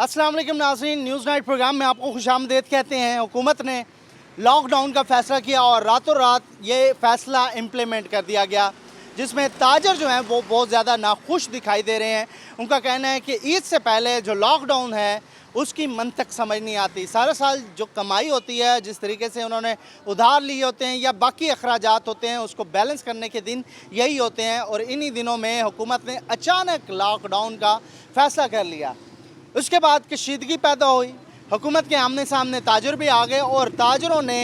अस्सलाम वालेकुम नाज़रीन, न्यूज़ नाइट प्रोग्राम में आपको खुशामदीद कहते हैं। हुकूमत ने लॉकडाउन का फ़ैसला किया और रातों रात ये फ़ैसला इम्प्लीमेंट कर दिया गया, जिसमें ताजर जो हैं वो बहुत ज़्यादा नाखुश दिखाई दे रहे हैं। उनका कहना है कि ईद से पहले जो लॉकडाउन है उसकी मंतक समझ नहीं आती। सारा साल जो कमाई होती है, जिस तरीके से उन्होंने उधार लिए होते हैं या बाकी अखराजात होते हैं, उसको बैलेंस करने के दिन यही होते हैं। और इन्हीं दिनों में हुकूमत ने अचानक लॉकडाउन का फ़ैसला कर लिया। उसके बाद कशीदगी पैदा हुई, हुकूमत के आमने सामने ताजर भी आ गए और ताजरों ने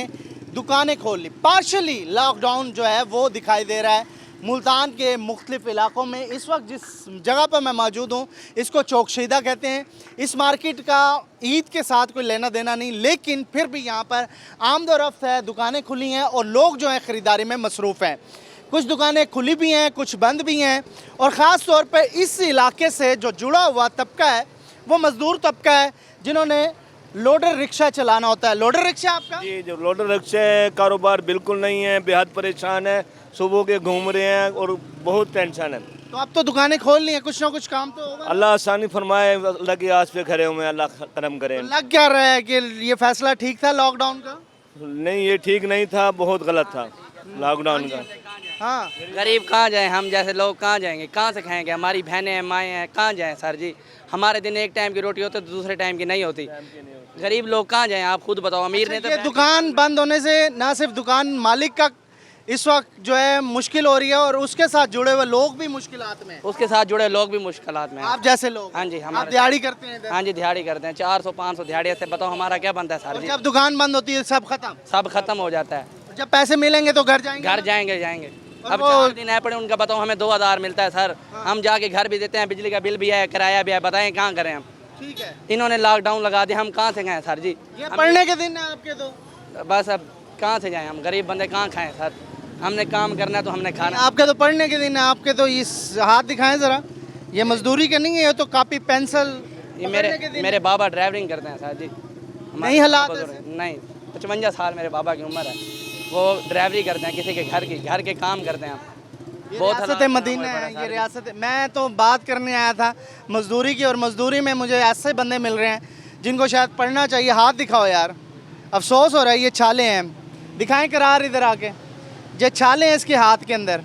दुकानें खोल ली। पार्शली लॉकडाउन जो है वो दिखाई दे रहा है मुल्तान के मुख्तलिफ इलाक़ों में। इस वक्त जिस जगह पर मैं मौजूद हूँ इसको चौकशीदा कहते हैं। इस मार्केट का ईद के साथ कोई लेना देना नहीं, लेकिन फिर भी यहाँ पर आमदोरफ्त है, दुकानें खुली हैं और लोग जो हैं ख़रीदारी में मसरूफ़ हैं। कुछ दुकानें खुली भी हैं, कुछ बंद भी हैं। और ख़ास तौर पर इस इलाके से जो जुड़ा हुआ तबका है वो मज़दूर तबका है, जिन्होंने लोडर रिक्शा चलाना होता है। लोडर रिक्शा आपका? जी, जो लोडर रिक्शा कारोबार बिल्कुल नहीं है, बेहद परेशान है, सुबह के घूम रहे हैं और बहुत टेंशन है। तो अब तो दुकानें खोल ली हैं, कुछ ना कुछ काम तो होगा। अल्लाह आसानी फरमाए, अल्लाह की आस पे खड़े हुए हैं, अल्लाह करम करे। तो लग क्या रहा है कि ये फैसला ठीक था लॉकडाउन का? नहीं, ये ठीक नहीं था, बहुत गलत था लॉकडाउन का। हाँ, गरीब कहाँ जाएं, हम जैसे लोग कहाँ जाएंगे, कहाँ से खाएंगे? हमारी बहनें हैं, माएँ हैं, कहाँ जाएं सर जी? हमारे दिन एक टाइम की रोटी होती है तो दूसरे टाइम की नहीं होती। गरीब लोग कहाँ जाएं, आप खुद बताओ। अमीर ने तो ये दुकान बंद होने से ना सिर्फ दुकान मालिक का इस वक्त जो है मुश्किल हो रही है और उसके साथ जुड़े हुए लोग भी मुश्किलात में हैं। उसके साथ जुड़े लोग भी मुश्किलात में हैं। आप जैसे लोग? हाँ जी, आप हमारे दिहाड़ी करते हैं इधर? हाँ जी, दिहाड़ी करते हैं। 400-500 दिहाड़ी से बताओ हमारा क्या बनता है सर और जी? जब दुकान बंद होती है सब खत्म? सब खत्म हो जाता है। जब पैसे मिलेंगे तो घर जाएंगे? घर जाएंगे। और अब वो- 4 दिन आए पड़े, उनका बताओ हमें 2000 मिलता है सर। हम जाके घर भी देते हैं, बिजली का बिल भी है, किराया भी है, बताएं कहाँ करें हम? ठीक है। इन्होंने लॉकडाउन लगा दिया, हम कहाँ से गए सर जी? ये पढ़ने के दिन है आपके तो? बस अब कहाँ से जाएं हम? गरीब बंदे कहाँ खाएं सर? हमने काम करना है तो हमने खाना। आपके तो पढ़ने के दिन है, आपके तो इस हाथ दिखाएं जरा। ये मजदूरी का नहीं है, ये तो कापी पेंसिल। ये मेरे बाबा ड्राइवरिंग करते हैं सर जी। नहीं हालात नहीं, 55 साल मेरे बाबा की उम्र है, वो ड्राइवरी करते हैं, किसी के घर के काम करते हैं। बहुत रियासत मदीना है ये रियासत। मैं तो बात करने आया था मजदूरी की, और मजदूरी में मुझे ऐसे बंदे मिल रहे हैं जिनको शायद पढ़ना चाहिए। हाथ दिखाओ यार, अफसोस हो रहा है। ये छाले हैं, दिखाएं करार इधर आके। ये छाले हैं इसके हाथ के अंदर।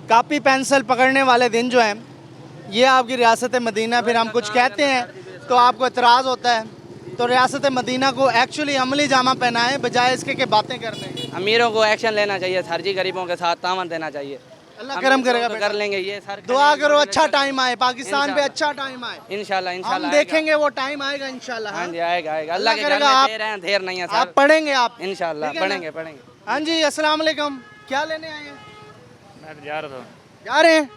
कापी पेंसिल पकड़ने वाले दिन जो हैं ये आपकी रियासत मदीना। फिर हम कुछ कहते हैं तो आपको एतराज़ होता है। तो रियासत मदीना को एक्चुअली अमली जामा पहनाएं बजाय इसके के बातें करने के। अमीरों को एक्शन लेना चाहिए सर जी, गरीबों के साथ तामन देना चाहिए। अल्लाह करम करेगा, तो कर लेंगे ये सर। दुआ करो अच्छा टाइम आए, पाकिस्तान पे अच्छा टाइम आए इंशाल्लाह। हम देखेंगे, वो टाइम आएगा इंशाल्लाह। हाँ जी, आएगा। अल्लाह के घर करेगा। में देर है, देर नहीं है सर। आप पढ़ेंगे आप इंशाल्लाह पढ़ेंगे। हाँ जी, अस्सलाम वालेकुम। क्या लेने आए हैं? मैं जा रहा था, जा रहे हैं?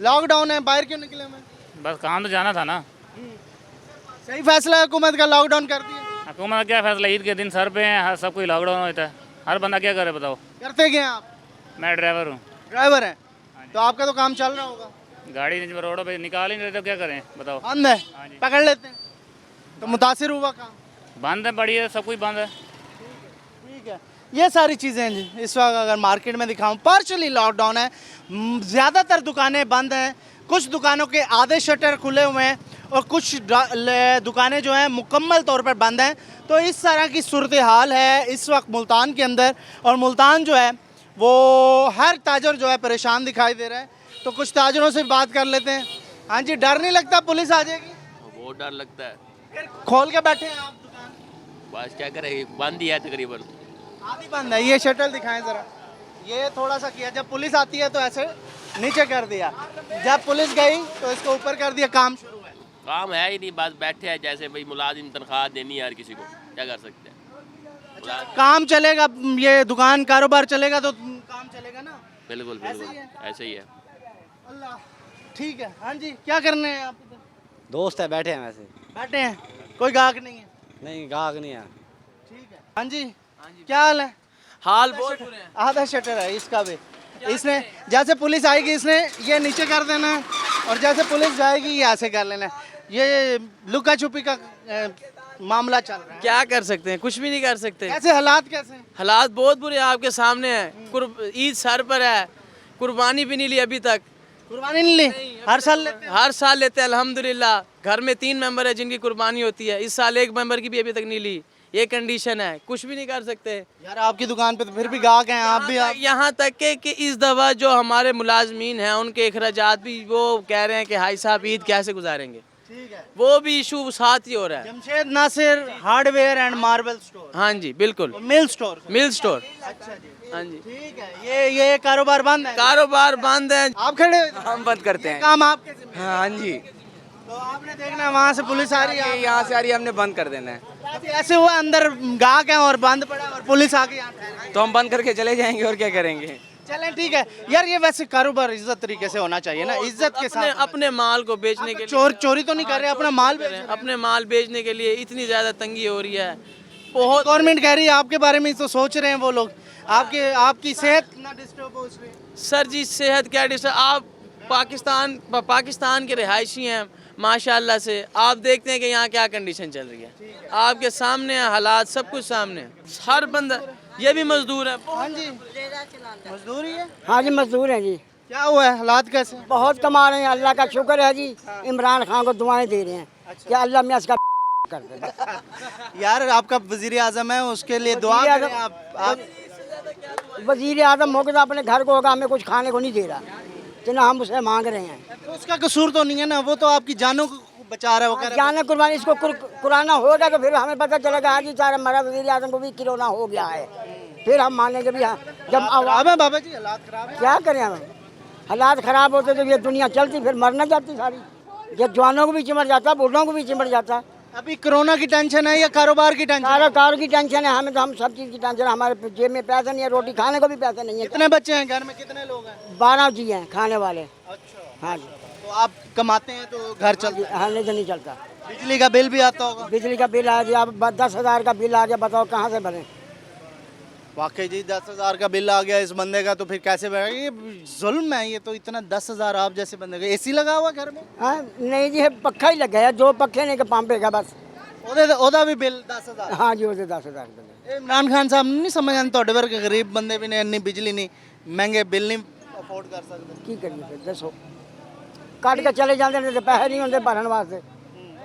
लॉकडाउन है, बाहर क्यों निकले? मैं बस काम तो जाना था ना। सही फैसला है हुकूमत का, लॉकडाउन कर दिया। हुकूमत का क्या फैसला, ईद के दिन सर पे हैं, हर सब कोई लॉकडाउन होता है, हर बंदा क्या करे बताओ। करते क्या आप? मैं ड्राइवर हूँ, ड्राइवर हैं तो आपका तो काम चल रहा होगा। गाड़ी रोड पे निकाल ही नहीं रहे तो क्या करें बताओ। बंद है, हाँ जी। पकड़ लेते हैं तो मुतासिर हुआ काम। बंद है, बड़ी है, सब कुछ बंद है। ठीक है, ये सारी चीज़ें हैं जी। इस वक्त अगर मार्केट में दिखाऊं, पार्शली लॉकडाउन है, ज़्यादातर दुकानें बंद हैं। कुछ दुकानों के आधे शटर खुले हुए हैं और कुछ दुकानें जो हैं मुकम्मल तौर पर बंद हैं। तो इस तरह की सूरत हाल है इस वक्त मुल्तान के अंदर। और मुल्तान जो है वो हर ताजर जो है परेशान दिखाई दे रहा है। तो कुछ ताजरों से बात कर लेते हैं। हाँ जी, डर नहीं लगता पुलिस आ जाएगी? बहुत डर लगता है। फिर खोल के बैठे हैं आप दुकान? बस क्या करें, बंद ही है तकरीबन। आधी बंद है। ये शटल दिखाएं ज़रा, ये थोड़ा सा किया। जब पुलिस आती है तो ऐसे नीचे कर दिया, जब पुलिस गई तो इसको ऊपर कर दिया, काम शुरू है। काम है ही नहीं, बस बैठे हैं जैसे भाई मुलाजिम, तनख्वाह देनी है हर किसी को, क्या कर सकते हैं। काम चलेगा, ये दुकान कारोबार चलेगा तो काम चलेगा ना। बिल्कुल ऐसे ही है। अल्लाह, ठीक है। हाँ जी, क्या करने हैं आप इधर? दोस्त है, बैठे हैं वैसे। बैठे हैं, कोई गाहक नहीं है? नहीं, गाहक नहीं है। ठीक है। हाँ जी, क्या हाल है? हाल बहुत बुरे हैं। आधा शटर है इसका भी। इसने जैसे पुलिस आएगी इसने ये नीचे कर देना है, और जैसे पुलिस जाएगी ये ऐसे कर लेना है। ये लुका छुपी का मामला चल रहा है। क्या कर सकते हैं, कुछ भी नहीं कर सकते। कैसे हालात कैसे हैं? हालात बहुत बुरे हैं, आपके सामने है। ईद सर पर है, कुर्बानी भी नहीं ली अभी तक। कुर्बानी नहीं ली? हर साल लेते हैं? हर साल लेते हैं अल्हम्दुलिल्लाह। घर में 3 मेंबर है जिनकी कुर्बानी होती है, इस साल 1 मेंबर की भी अभी तक नहीं ली। ये कंडीशन है, कुछ भी नहीं कर सकते। यार आपकी दुकान पे तो फिर भी गाहक हैं, आप भी आप यहाँ तक के कि इस दफ़ा जो हमारे मुलाजमीन हैं उनके अखराजात भी वो कह रहे हैं कि भाई साहब ईद कैसे गुजारेंगे, ठीक है। वो भी इशू साथ ही हो रहा है। Jamshed Nasir hardware and marble store, हाँ जी बिल्कुल, मिल स्टोर। मिल स्टोर। अच्छा जी, हाँ जी, ठीक है। ये कारोबार बंद है, कारोबार बंद है। आप खड़े हम बंद करते हैं। काम आपके जिम्मे। हाँ जी, तो आपने देखना है वहाँ से पुलिस आ रही है, यहाँ से आ रही है, हमने बंद कर देना है। आप- ऐसे हुआ अंदर गाहक है और बंद पड़ा और पुलिस आके यहाँ ठहरा है। तो हम बंद करके चले जाएंगे और क्या करेंगे। चलें ठीक है यार, ये वैसे कारोबार इज्जत तरीके से होना चाहिए ना, इज्जत के अपने साथ। अपने माल को बेचने के लिए, चोरी तो नहीं कर रहे, अपना माल बेच रहे हैं। अपने माल बेचने के लिए इतनी ज़्यादा तंगी हो रही है। बहुत गवर्नमेंट कह रही है आपके बारे में ही तो सोच रहे हैं वो लोग, आपकी सेहत ना डिस्टर्ब हो इसलिए। सर जी सेहत क्या डिस, आप पाकिस्तान के रिहायशी हैं माशाल्लाह से, आप देखते हैं कि यहाँ क्या कंडीशन चल रही है, आपके सामने है हालात, सब कुछ सामने है। हर बंदा, ये भी मजदूर है। हाँ जी, मजदूरी है। हाँ जी मजदूर हैं जी, क्या हुआ है, हालात कैसे? बहुत कमा रहे हैं, अल्लाह का शुक्र है जी। इमरान खान को दुआएं दे रहे हैं कि अल्लाह में इसका कर दे। यार आपका वजीर आजम है, उसके लिए दुआ करें आप। वजीर आजम होगा तो अपने घर को होगा, हमें कुछ खाने को नहीं दे रहा, जितना हम उसे मांग रहे हैं। तो उसका कसूर तो नहीं है ना, वो तो आपकी जानों को बचा रहा है, वो कह रहा जाने कुर्बानी, इसको कुराना होगा तो फिर हमें पता चलेगा हाँ जी सारा हमारा वजीर आजम को भी किरोना हो गया है, फिर हम मानेंगे भी हाँ। जब खराब है बाबा जी, हालात खराब है। क्या करें हम, हालात खराब होते तो ये दुनिया चलती, फिर मरना जाती सारी, ये जवानों को भी चिमट जाता, बूढ़ों को भी चिमट जाता। अभी कोरोना की टेंशन है या कारोबार की टेंशन? कारोबार की टेंशन है हमें, तो हम सब चीज़ की टेंशन है, हमारे जेब में पैसे नहीं है, रोटी खाने को भी पैसे नहीं है। कितने बच्चे हैं घर में, कितने लोग हैं? 12 जी हैं खाने वाले। अच्छा, हाँ जी, तो आप कमाते हैं तो घर चलता है? हाँ नहीं तो नहीं चलता। बिजली का बिल भी आता होगा? बिजली का बिल आ गया, अब 10,000 का बिल आ गया, बताओ कहाँ से भरें। वाकई जी 10,000 का बिल आ गया इस बंदे का, तो फिर कैसे भरेगा? ये जुल्म है ये तो, इतना 10,000 आप जैसे बंदे का। एसी लगा हुआ घर में? हाँ नहीं जी, पक्का ही लगा है, जो पक्के नहीं के पंपे का बस। ਉਹਦਾ भी बिल 10,000? हाँ जी, वो 10,000 बिल। इमरान खान साहब नहीं समझ आते, ਤੁਹਾਡੇ ਵਰਗੇ गरीब बंदे भी ने इतनी बिजली नहीं, महंगे बिल नहीं अफोर्ड कर सकते। की करिए फिर दसो, काट के चले जाते हैं तो पैसे नहीं होते भरने वास्ते।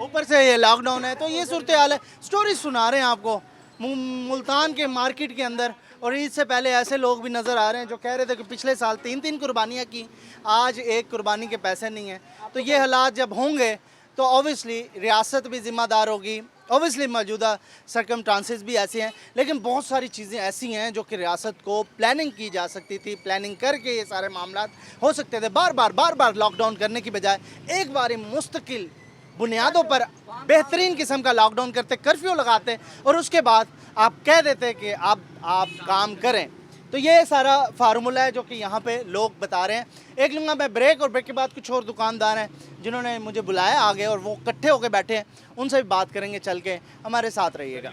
ऊपर से ये लॉकडाउन है, तो ये सूरत हाल है। स्टोरी सुना रहे हैं आपको मुल्तान के मार्केट के अंदर, और ईद से पहले ऐसे लोग भी नज़र आ रहे हैं जो कह रहे थे कि पिछले साल 3 कुर्बानियाँ की, आज एक कुर्बानी के पैसे नहीं हैं। तो ये हालात जब होंगे तो ऑब्वियसली रियासत भी ज़िम्मेदार होगी, ऑब्वियसली मौजूदा सरकमस्टांसेस भी ऐसे हैं, लेकिन बहुत सारी चीज़ें ऐसी हैं जो कि रियासत को प्लानिंग की जा सकती थी, प्लानिंग करके ये सारे मामला हो सकते थे। बार बार लॉकडाउन करने की बजाय एक बार मुस्तकिल बुनियादों पर बेहतरीन किस्म का लॉकडाउन करते, कर्फ्यू लगाते और उसके बाद आप कह देते कि आप काम करें। तो ये सारा फार्मूला है जो कि यहाँ पे लोग बता रहे हैं। एक लूँगा मैं ब्रेक, और ब्रेक के बाद कुछ और दुकानदार हैं जिन्होंने मुझे बुलाया आगे, और वो इकट्ठे होकर बैठे हैं, उनसे भी बात करेंगे चल के। हमारे साथ रहिएगा।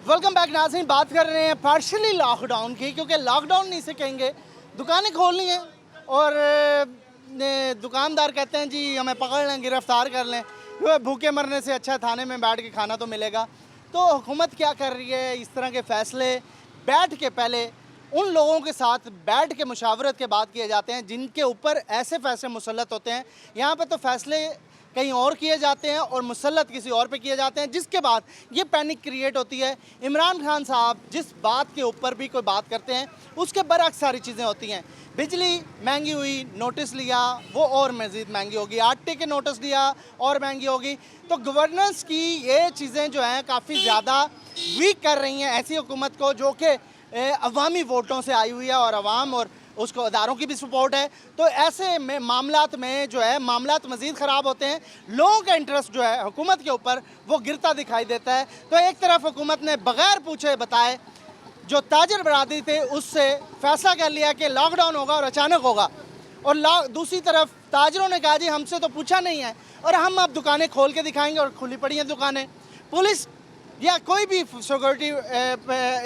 वेलकम बैक नाज़रीन, बात कर रहे हैं पार्शली लॉकडाउन की, क्योंकि लॉकडाउन नहीं से कहेंगे, दुकानें खोलनी हैं और दुकानदार कहते हैं जी हमें पकड़ लें, गिरफ्तार कर लें, भूखे मरने से अच्छा थाने में बैठ के खाना तो मिलेगा। तो हुकूमत क्या कर रही है, इस तरह के फ़ैसले बैठ के पहले उन लोगों के साथ बैठ के मुशावरत के बाद किए जाते हैं जिनके ऊपर ऐसे फ़ैसले मुसल्लत होते हैं। यहाँ पे तो फ़ैसले कहीं और किए जाते हैं और मुसल्लत किसी और पे किए जाते हैं, जिसके बाद ये पैनिक क्रिएट होती है। इमरान खान साहब जिस बात के ऊपर भी कोई बात करते हैं उसके बरअक्स सारी चीज़ें होती हैं। बिजली महंगी हुई, नोटिस लिया, वो और मज़ीद महंगी होगी। आटे के नोटिस लिया और महंगी होगी। तो गवर्नेंस की ये चीज़ें जो हैं काफ़ी ज़्यादा वीक कर रही हैं ऐसी हुकूमत को जो कि अवामी वोटों से आई हुई है, और अवाम और उसको अदारों की भी सपोर्ट है। तो ऐसे में मामलात में जो है मामलात मज़ीद ख़राब होते हैं, लोगों का इंटरेस्ट जो है हुकूमत के ऊपर वो गिरता दिखाई देता है। तो एक तरफ हुकूमत ने बग़ैर पूछे बताए जो ताजर बरादरी थे उससे फ़ैसला कर लिया कि लॉकडाउन होगा और अचानक होगा, और दूसरी तरफ ताजरों ने कहा जी हमसे तो पूछा नहीं है और हम अब दुकानें खोल के दिखाएंगे, और खुली पड़ी हैं दुकानें। पुलिस या कोई भी सिक्योरिटी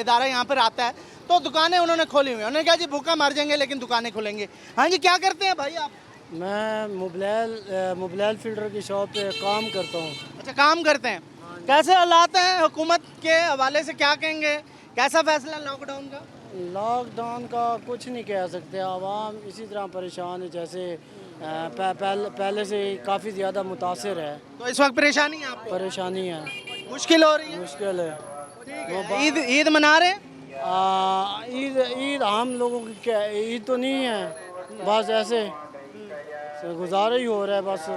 इदारा यहाँ पर आता है तो दुकानें उन्होंने खोली हुई हैं। उन्होंने कहा जी भूखा मर जाएंगे लेकिन दुकानें खुलेंगी। हाँ जी, क्या करते हैं भाई आप? मैं मोबाइल फिल्टर की शॉप पे काम करता हूँ। अच्छा, काम करते हैं। कैसे हालात हैं हुकूमत के हवाले से, क्या कहेंगे, कैसा फैसला लॉकडाउन का? लॉकडाउन का कुछ नहीं कह सकते, आवाम इसी तरह परेशान है जैसे पहले से काफ़ी ज़्यादा मुतासर है, तो इस वक्त परेशानी है आपको, परेशानी है, मुश्किल हो रही है। मुश्किल है। ईद ईद मना रहे हैं? ईद ईद हम लोगों की क्या ईद तो नहीं है, बस ऐसे गुजारा ही हो रहा है बस,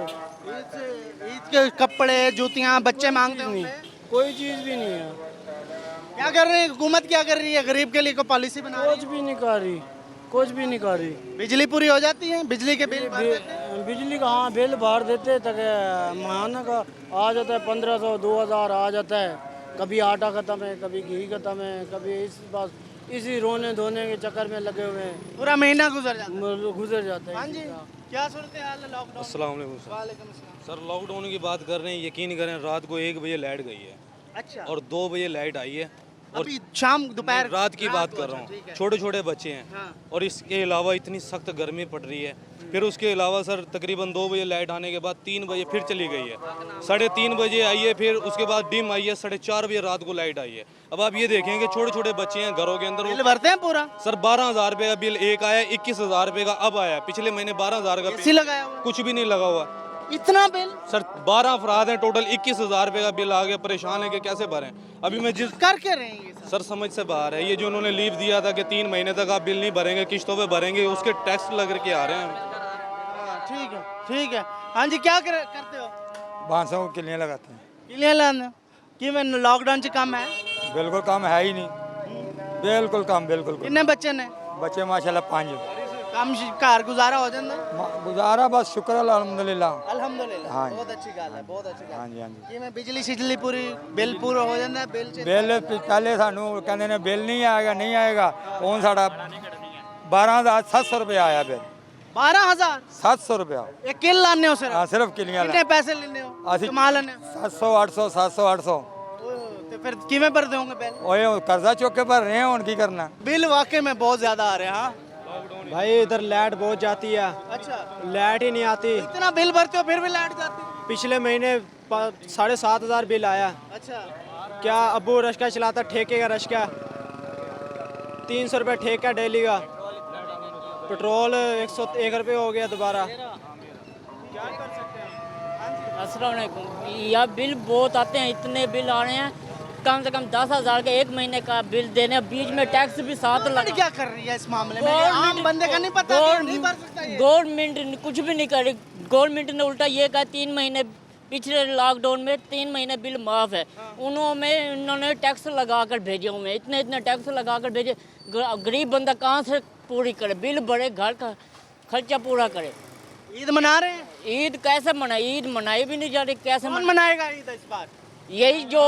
ईद के कपड़े जूतियाँ बच्चे मांगते नहीं, होंगे। कोई चीज़ भी नहीं है, क्या कर रहे हैं हुकूमत, क्या कर रही है गरीब के लिए, कोई पॉलिसी बना रही कुछ भी नहीं कर रही, कुछ भी नहीं कर रही। है? बिजली पूरी हो जाती है, बिजली के बिल भर देते हैं? बिजली का हाँ बिल भर देते तक महीना का आ जाता है 1500 2000 आ जाता है, कभी आटा ख़त्म है, कभी घी ख़त्म है, कभी बस इसी रोने धोने के चक्कर में लगे हुए हैं, पूरा महीना गुजर जाता है। गुजर जाते हैं। हाँ जी, क्या सूरत हाल है लॉकडाउन? अस्सलाम वालेकुम सर। वालेकुम अस्सलाम। सर लॉकडाउन की बात कर रहे हैं, यकीन करें रात को 1 बजे लाइट गई है अच्छा, और 2 बजे लाइट आई है, और अभी शाम दोपहर रात की बात कर रहा ठीक हूँ, है। छोटे छोटे बच्चे हैं हाँ। और इसके अलावा इतनी सख्त गर्मी पड़ रही है। फिर उसके अलावा सर तकरीबन 2 बजे लाइट आने के बाद 3 बजे फिर चली गई है, 3:30 बजे आई है, फिर उसके बाद डिम आई है, 4:30 बजे रात को लाइट आई है। अब आप ये देखें कि छोटे छोटे बच्चे हैं घरों के अंदर, बिल भरते हैं पूरा? सर 12,000 रुपये का बिल एक आया, 21,000 रुपये का अब आया, पिछले महीने 12,000 का एसी लगाया हुआ? कुछ भी नहीं लगा हुआ इतना बिल? सर 12 अफराद हैं टोटल, 21,000 रुपये का बिल आ गया, परेशान है कि कैसे भरें। अभी मैं जिस कर के रहेंगे सर समझ से बाहर है, ये जो उन्होंने लीव दिया था कि 3 महीने तक आप बिल नहीं भरेंगे, किस्तों पे भरेंगे, उसके टैक्स लग के आ रहे हैं। ठीक है, ठीक है। हाँ जी, क्या करते हो? बांसों को किलियाँ लगाते हैं। किलियां लाने कि मैं लॉकडाउन से कम है? बिल्कुल काम है ही नहीं, बिल्कुल काम बिल्कुल काम। कितने बच्चे ने? बच्चे माशाल्लाह 5 काम घर गुजारा हो जाता? गुजारा बस शुक्र अल्हम्दुलिल्लाह। अल्हम्दुलिल्लाह, हाँ। बहुत अच्छी बात है, बहुत अच्छी बात। हाँ जी हाँ जी। कि मैं बिजली शिजली पूरी बिल पूरा हो जाता है? बिल पहले सानू कहते ने बिल नहीं आएगा नहीं आएगा, ਹੁਣ ਸਾਡਾ 12,700 रुपया आया बिल। 12,000? 700 रुपया एक किल लाने हो सिर्फ? हाँ सिर्फ किलियाँ कितने पैसे लेने हो? ਅਸੀਂ कमा लेने हो? 700 800 700 800 तो फिर किਵੇਂ भरते होंगे बिल? ओए कर्जा चुक के भर रहे हैं, ਹੁਣ ਕੀ करना। बिल वाकई में बहुत ज्यादा आ रहे हैं। हाँ भाई इधर लाइट बहुत जाती है, अच्छा, लाइट ही नहीं आती। इतना बिल भरते हो फिर भी लाइट जाती है? पिछले महीने 7,500 बिल आया। अच्छा, क्या अबू रश्का चलाता, ठेके का रश्का, 300 रुपये ठेका डेली का, पेट्रोल 101 रुपये हो गया दोबारा। अस्सलाम वालेकुम। यह बिल बहुत आते हैं, इतने बिल आ रहे हैं, कम से कम 10,000 का 1 महीने का बिल देने, बीच में टैक्स भी साथ लगा। क्या कर रही है इस मामले में? आम बंदे का नहीं पता, नहीं भर सकता ये। गवर्नमेंट कुछ भी नहीं करी, गवर्नमेंट ने उल्टा ये कहा 3 महीने पिछले लॉकडाउन में 3 महीने बिल माफ़ है, इन्होंने टैक्स लगा कर भेजे हुए, इतने टैक्स लगा कर भेजे, गरीब बंदा कहाँ से पूरी करे, बिल भरे, घर का खर्चा पूरा करे। ईद मना रहे हैं? ईद कैसे मनाए? ईद मनाई भी नहीं जा रही, कैसे कौन मनाएगा ईद इस बार? यही जो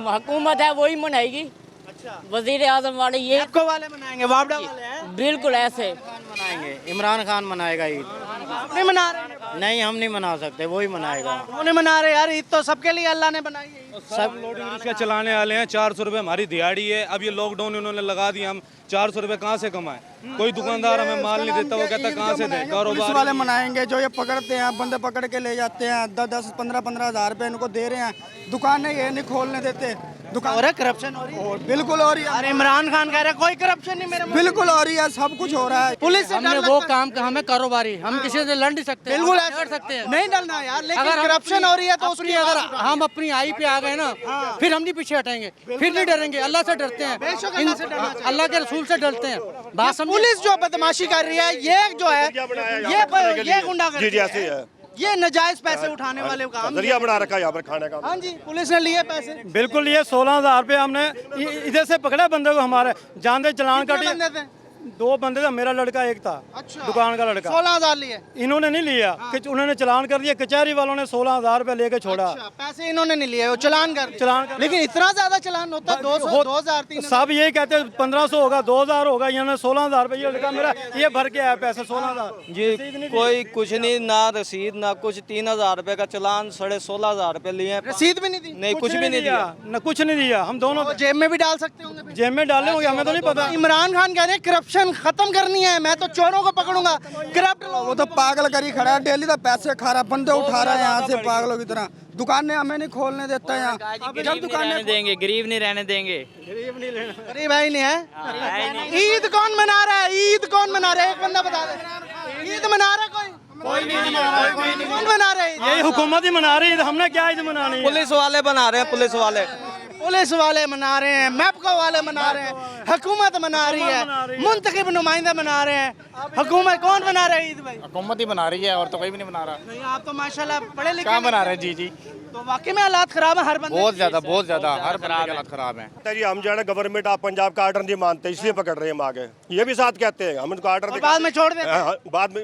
हुकूमत है वही मनाएगी, अच्छा, वजीर आजम वाले ये आपको वाले मनाएंगे, वापडा वाले हैं? बिल्कुल ऐसे मनाएंगे, इमरान खान मनाएगा ईद। आप नहीं मना रहे हैं? नहीं हम नहीं मना सकते, वही मनाएगा। कौन नहीं मना रहे यार? ईद तो सबके लिए अल्लाह ने बनाई है। ईद। सब लोडिंग रिक्शा चलाने वाले हैं, 400 रुपये हमारी दिहाड़ी है। अब ये लॉकडाउन इन्होंने लगा दिया, हम 400 रुपये कहाँ से कमाएं? कोई दुकानदार हमें माल नहीं देता, वो कहता कहाँ से दें? कारोबार वाले मनाएंगे जो ये पकड़ते हैं, बंदे पकड़ के ले जाते हैं, 10 15 हज़ार रुपये इनको दे रहे हैं, दुकानें ये नहीं खोलने देते, दुकान हो रहा है करप्शन हो रही है? बिल्कुल हो रही है, अरे इमरान खान कह रहे हैं कोई करप्शन नहीं मेरे मुल्क में। बिल्कुल हो रही है, सब कुछ हो रहा है। पुलिस से डर लगता है? काम का हमें कारोबारी, हम किसी से लड़ नहीं सकते, बिल्कुल हम लड़ सकते हैं। नहीं डरना यार, लेकिन करप्शन हो रही है तो उसकी अगर हम अपनी आई पे आ गए ना, फिर हम नहीं पीछे हटेंगे, फिर नहीं डरेंगे, अल्लाह से डरते हैं, बेशक अल्लाह से डरना चाहिए। अल्लाह के रसूल से डरते हैं। बात समझ, पुलिस जो बदमाशी कर रही है, ये जो है ये गुंडागर्दी है, ये नजायज पैसे उठाने वाले काम जरिया बना रखा है यहाँ पर खाने का। हाँ जी, पुलिस ने लिए पैसे। बिल्कुल ये 16,000 रुपये हमने इधर से पकड़ा बंदे को, हमारे जानते चलान कितने काटे, बंदे थे? 2 बंदे थे, मेरा लड़का एक था, अच्छा, दुकान का लड़का। 16,000 लिए? इन्होंने नहीं लिया, उन्होंने चलान कर दिया, कचहरी वालों ने 16,000 रुपये लेके छोड़ा। अच्छा, पैसे इन्होंने नहीं लिए, वो चलान कर चलान कर- लेकिन इतना ज्यादा चलान होता है? 200 2,000 3,000? सब यही कहते हैं 1500 होगा, 2,000 होगा, इन्होंने 16,000 रुपये लड़का मेरा ये भर के आया पैसे 16,000 जी कोई कुछ नहीं, ना रसीद ना कुछ, 3,000 रुपये का चलान, 16,500 रुपये लिए। रसीद भी नहीं दी? नहीं कुछ भी नहीं दिया। न कुछ नहीं दिया, हम दोनों वो जेब में भी डाल सकते होंगे फिर? जेब में डाले होंगे, हमें तो नहीं पता। इमरान खान कह रहे हैं करप्शन करप्शन खत्म करनी है, मैं तो चोरों को पकड़ूंगा, करप्ट लोग। वो तो पागल करी खड़ा है, डेली तो पैसे खा रहा है, बंदे उठा रहा है यहाँ से पागलों की तरह। दुकानें हमें नहीं खोलने देता यहाँ, जब दुकानें देंगे गरीब नहीं रहने देंगे। गरीब है ही नहीं है। ईद कौन मना रहा है? ईद कौन मना रहा है? एक बंदा बता दे। ईद मना रहा है कोई नहीं मना रहा है। कौन मना रहा है? यही हुकूमत ही मना रही है, हमने क्या ईद मनानी है? पुलिस वाले बना रहे हैं, पुलिस वाले मना रहे हैं, मैपको वाले मना रहे हैं, हुकूमत मना रही है, मुंतखब नुमाइंदा मना रहे हैं। हुकूमत कौन मना रहा है ईद भाई? हुकूमत ही बना रही है और तो कोई भी नहीं बना रहा। नहीं, आप तो माशाल्लाह पढ़े लिखे कहाँ बना रहे हैं? जी जी, तो वाकई में हालात खराब है हर बंदे। बहुत ज़्यादा हर बंदे के हालात ख़राब हैं। जी हम जो है ना गवर्नमेंट आप पंजाब का आर्डर नहीं मानते, इसलिए पकड़ रहे हैं हम आगे। ये भी साथ कहते हैं हम उनको आर्डर और बाद में छोड़ देते हैं। बाद में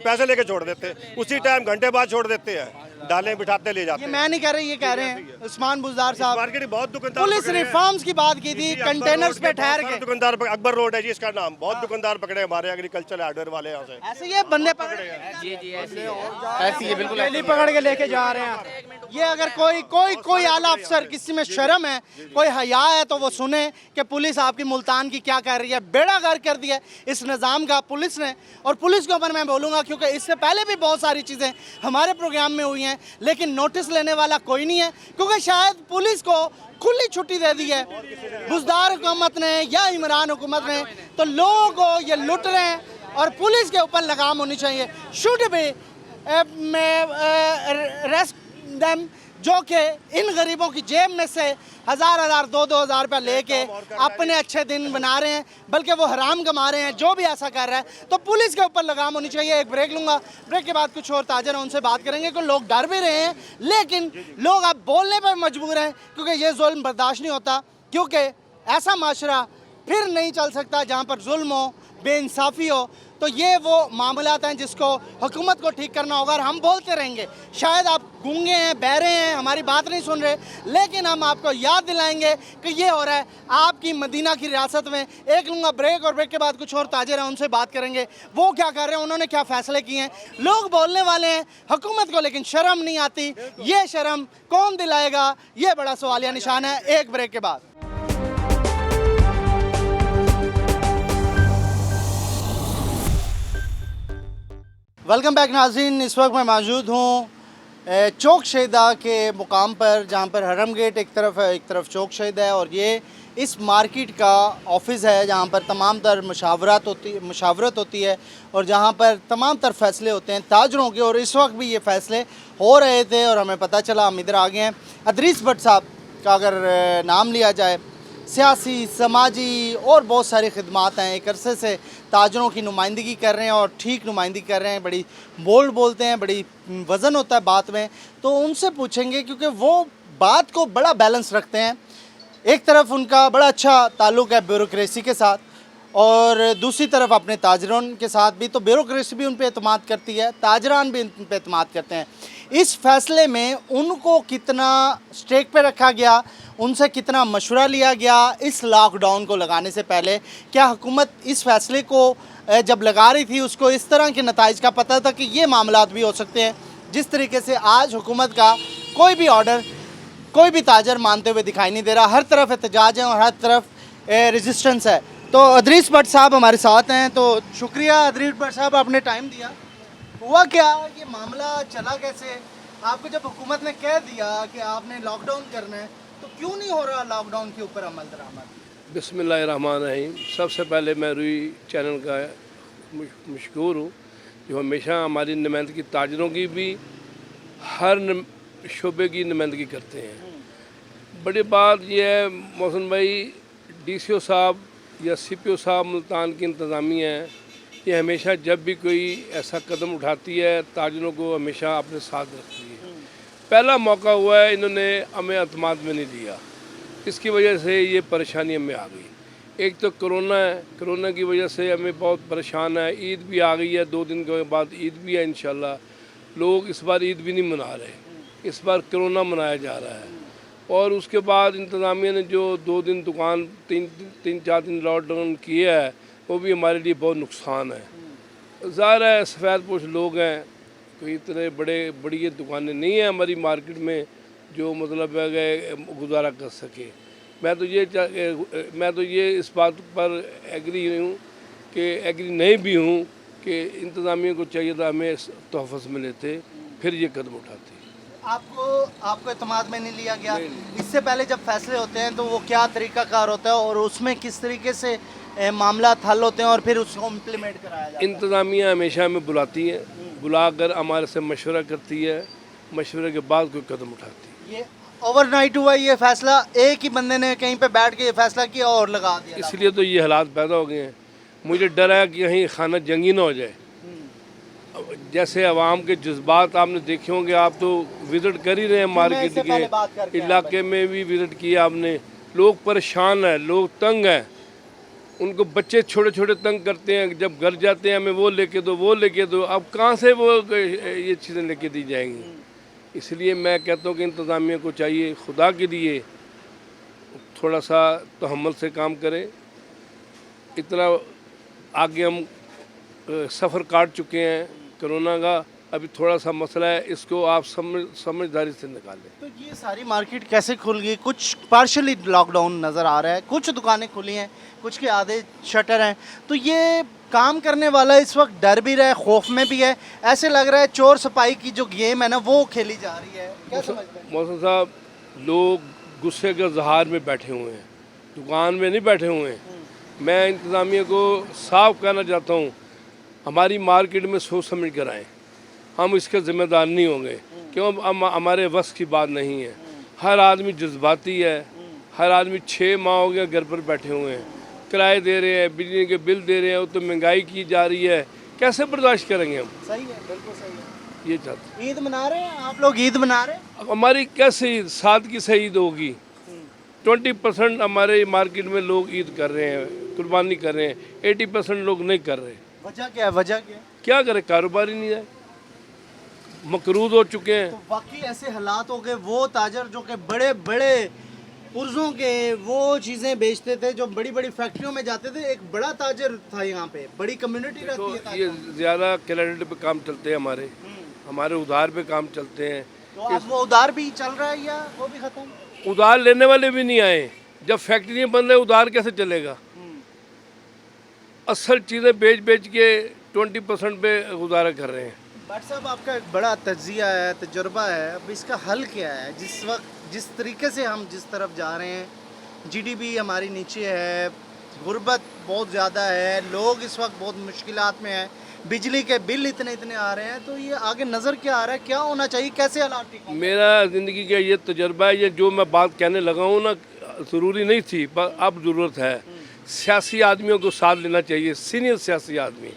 पैसे लेके छोड़ देते हैं, उसी टाइम घंटे बाद छोड़ देते हैं, डाले बिठाते ले जाते ये हैं। मैं नहीं कह रही, ये कह रहे हैं उस्मान बुज़दार साहब। मार्केट में बहुत दुकानदार पुलिस रिफॉर्म्स की बात की थी, कंटेनर्स पे ठहर के। दुकानदार अकबर रोड है जी इसका नाम, बहुत दुकानदार पकड़े हमारे एग्रीकल्चर हार्डवेयर वाले यहाँ से। ऐसे ये बंदे पकड़े जी ऐसी है बिल्कुल, डेली पकड़ के लेके जा रहे हैं। ये अगर कोई आला अफसर किसी में शर्म है, कोई हया है, तो वो सुने कि पुलिस आपकी मुल्तान की क्या कर रही है। बेड़ा गर्क कर दिया इस निज़ाम का पुलिस ने। और पुलिस के ऊपर मैं बोलूँगा क्योंकि इससे पहले भी बहुत सारी चीज़ें हमारे प्रोग्राम में हुई हैं, लेकिन नोटिस लेने वाला कोई नहीं है, क्योंकि शायद पुलिस को खुली छुट्टी दे दी है बुज़दार हुकूमत ने या इमरान हुकूमत ने, तो लोगों को ये लुट रहे हैं और पुलिस के ऊपर लगाम होनी चाहिए। शुड बी रेस्ट देम, जो कि इन गरीबों की जेब में से हज़ार 2,000 रुपया लेके अपने अच्छे दिन बना रहे हैं, बल्कि वो हराम कमा रहे हैं। जो भी ऐसा कर रहा है तो पुलिस के ऊपर लगाम होनी चाहिए। एक ब्रेक लूँगा, ब्रेक के बाद कुछ और ताजर हैं उनसे बात करेंगे, क्योंकि लोग डर भी रहे हैं, लेकिन लोग अब बोलने पर मजबूर हैं, क्योंकि ये जुल्म बर्दाश्त नहीं होता। क्योंकि ऐसा माशरा फिर नहीं चल सकता जहाँ पर जुल्म हो, बेइंसाफ़ी हो। तो ये वो मामलात हैं जिसको हुकूमत को ठीक करना होगा। और हम बोलते रहेंगे, शायद आप गूंगे हैं, बहरे हैं, हमारी बात नहीं सुन रहे, लेकिन हम आपको याद दिलाएंगे कि ये हो रहा है आपकी मदीना की रियासत में। एक लूँगा ब्रेक, और ब्रेक के बाद कुछ और ताजर हैं उनसे बात करेंगे, वो क्या कर रहे हैं, उन्होंने क्या फ़ैसले किए हैं। लोग बोलने वाले हैं हुकूमत को, लेकिन शर्म नहीं आती। ये शर्म कौन दिलाएगा, ये बड़ा सवालिया निशान है। एक ब्रेक के बाद वेलकम बैक नाज़रीन। इस वक्त मैं मौजूद हूँ चौक शहीदा के मुकाम पर, जहाँ पर हरम गेट एक तरफ है, एक तरफ चौक शहीदा है। और ये इस मार्केट का ऑफिस है जहाँ पर तमाम तर मुशावरत होती है और जहाँ पर तमाम तर फैसले होते हैं ताजरों के। और इस वक्त भी ये फ़ैसले हो रहे थे और हमें पता चला, हम इधर आ गए हैं। अदरीस भट्ट साहब का अगर नाम लिया जाए, सियासी, समाजी और बहुत सारी खिदमात हैं, एक अरसे से ताजरों की नुमाइंदगी कर रहे हैं और ठीक नुमाइंदगी कर रहे हैं। बड़ी बोल्ड बोलते हैं, बड़ी वज़न होता है बात में, तो उनसे पूछेंगे, क्योंकि वो बात को बड़ा बैलेंस रखते हैं। एक तरफ उनका बड़ा अच्छा ताल्लुक़ है ब्यूरोक्रेसी के साथ, और दूसरी तरफ अपने ताजरों के साथ भी। तो ब्यूरोक्रेसी भी उन पर एतमाद करती है, ताजरान भी उन पर एतमाद करते हैं। इस फैसले में उनको कितना स्टेक पे रखा गया, उनसे कितना मशवरा लिया गया इस लॉकडाउन को लगाने से पहले? क्या हुकूमत इस फैसले को जब लगा रही थी उसको इस तरह के नताइज का पता था कि ये मामलात भी हो सकते हैं? जिस तरीके से आज हुकूमत का कोई भी ऑर्डर कोई भी ताजर मानते हुए दिखाई नहीं दे रहा, हर तरफ एहतजाज है और हर तरफ रेजिस्टेंस है। तो अदरीस भट्ट साहब हमारे साथ हैं, तो शुक्रिया अदरीस भट्ट साहब, आपने टाइम दिया। हुआ क्या, ये मामला चला कैसे? आपको जब हुकूमत ने कह दिया कि आपने लॉकडाउन करना है, तो क्यों नहीं हो रहा लॉकडाउन के ऊपर अमल दरामद? बिस्मिल्लाहिर्रहमानिर्रहीम। सबसे पहले मैं रुई चैनल का मशकूर हूँ, जो हमेशा हमारी नुमाइंदगी ताजरों की भी हर शोबे की नुमाइंदगी करते हैं। बड़ी बात यह है मोहसिन भाई, DCO साहब या CPO साहब मुल्तान की इंतज़ामिया है, ये हमेशा जब भी कोई ऐसा कदम उठाती है ताजरों को हमेशा अपने साथ रखती है। पहला मौका हुआ है, इन्होंने हमें अतमाद में नहीं लिया, इसकी वजह से ये परेशानी हमें आ गई। एक तो कोरोना है, कोरोना की वजह से हमें बहुत परेशान है। ईद भी आ गई है, 2 दिन के बाद ईद भी है इंशाल्लाह। लोग इस बार ईद भी नहीं मना रहे, इस बार कोरोना मनाया जा रहा है। और उसके बाद इंतज़ामिया ने जो 2 दिन दुकान 3-4 दिन लॉकडाउन किया है, वो भी हमारे लिए बहुत नुकसान है। ज़ाहिर है सफ़ेदपोश लोग हैं, कोई इतने बड़ी ये दुकानें नहीं हैं हमारी मार्केट में जो मतलब है कि गुजारा कर सके। मैं तो ये इस बात पर एग्री हूँ कि एग्री नहीं भी हूँ कि इंतज़ामिया को चाहिए था हमें तहफ़्फ़ुज़ में लेते, फिर ये कदम उठाते। आपको एतमाद में नहीं लिया गया। इससे पहले जब फैसले होते हैं तो वो क्या तरीकाकार होता है और उसमें किस तरीके से मामला हल होते हैं और फिर उसको इम्प्लीमेंट कराया जाता है? इंतज़ामिया हमेशा हमें बुलाती है, बुलाकर हमारे से मशवरा करती है, मशवरे के बाद कोई कदम उठाती है। ये ओवरनाइट हुआ ये फैसला, एक ही बंदे ने कहीं पे बैठ के ये फैसला किया और लगा दिया? इसलिए तो ये हालात पैदा हो गए हैं। मुझे डर है कि कहीं खाना जंगी ना हो जाए। जैसे आवाम के जज्बात आपने देखे होंगे, आप तो विज़िट कर ही रहे हैं मार्केट के इलाके में भी विज़िट किया आपने। लोग परेशान हैं, लोग तंग हैं, उनको बच्चे छोटे छोटे तंग करते हैं। जब घर जाते हैं हमें वो लेके दो, वो लेके दो, अब कहाँ से वो ये चीज़ें लेके दी जाएंगी? इसलिए मैं कहता हूँ कि इंतज़ामिया को चाहिए खुदा के लिए थोड़ा सा तहम्मुल से काम करें। इतना आगे हम सफ़र काट चुके हैं कोरोना का, अभी थोड़ा सा मसला है, इसको आप समझदारी से निकालें। तो ये सारी मार्केट कैसे खुल गई? कुछ पार्शली लॉकडाउन नज़र आ रहा है, कुछ दुकानें खुली हैं, कुछ के आधे शटर हैं। तो ये काम करने वाला इस वक्त डर भी रहा है, खौफ में भी है। ऐसे लग रहा है चोर सिपाही की जो गेम है ना वो खेली जा रही है। क्या समझते हैं? मौसम साहब, लोग गुस्से के इज़हार में बैठे हुए हैं, दुकान में नहीं बैठे हुए हैं। मैं इंतज़ामिया को साफ कहना चाहता हूँ, हमारी मार्केट में सोच समझ कर आएँ। हम इसके ज़िम्मेदार नहीं होंगे, क्यों? हमारे वश की बात नहीं है। हर आदमी जज्बाती है, हर आदमी 6 माह हो गया घर पर बैठे हुए हैं, किराए दे रहे हैं, बिजली के बिल दे रहे हैं, वो तो महंगाई की जा रही है, कैसे बर्दाश्त करेंगे हम? सही है, बिल्कुल सही है। ये चाहते। ईद मना रहे हैं आप लोग? ईद मना रहे हैं? हमारी कैसे ईद? 7 की सही ईद होगी। 20% हमारे मार्केट में लोग ईद कर रहे हैं, कुर्बानी कर रहे हैं, 80% लोग नहीं कर रहे। वजह क्या है? वजह क्या है? क्या करें, कारोबार ही नहीं है, मकरूज हो चुके हैं। तो वाकई ऐसे हालात हो गए। वो ताजर जो कि बड़े बड़े पुरजों के वो चीज़ें बेचते थे, जो बड़ी बड़ी फैक्ट्रियों में जाते थे, एक बड़ा ताजर था यहाँ पे, बड़ी कम्युनिटी रहती है। तो ये ज़्यादा क्रेडिट पे काम चलते हैं हमारे उधार पे काम चलते हैं। तो अब वो उधार भी चल रहा है या वो भी खत्म? उधार लेने वाले भी नहीं आए। जब फैक्ट्रियाँ बंद है, उधार कैसे चलेगा? असल चीज़ें बेच बेच के 20% पे गुजारा कर रहे हैं। भट्ट साहब, आपका एक बड़ा तजिया है, तजुर्बा है, अब इसका हल क्या है? जिस तरीके से हम जिस तरफ जा रहे हैं, GDP हमारी नीचे है, गुर्बत बहुत ज़्यादा है, लोग इस वक्त बहुत मुश्किलात में हैं, बिजली के बिल इतने आ रहे हैं, तो ये आगे नज़र क्या आ रहा है? क्या होना चाहिए? कैसे हालात ठीक होंगे? मेरा ज़िंदगी का ये तजुर्बा है, ये जो मैं बात कहने लगा हूँ ना, ज़रूरी नहीं थी पर अब ज़रूरत है। सियासी आदमियों को साथ लेना चाहिए, सीनियर सियासी आदमी,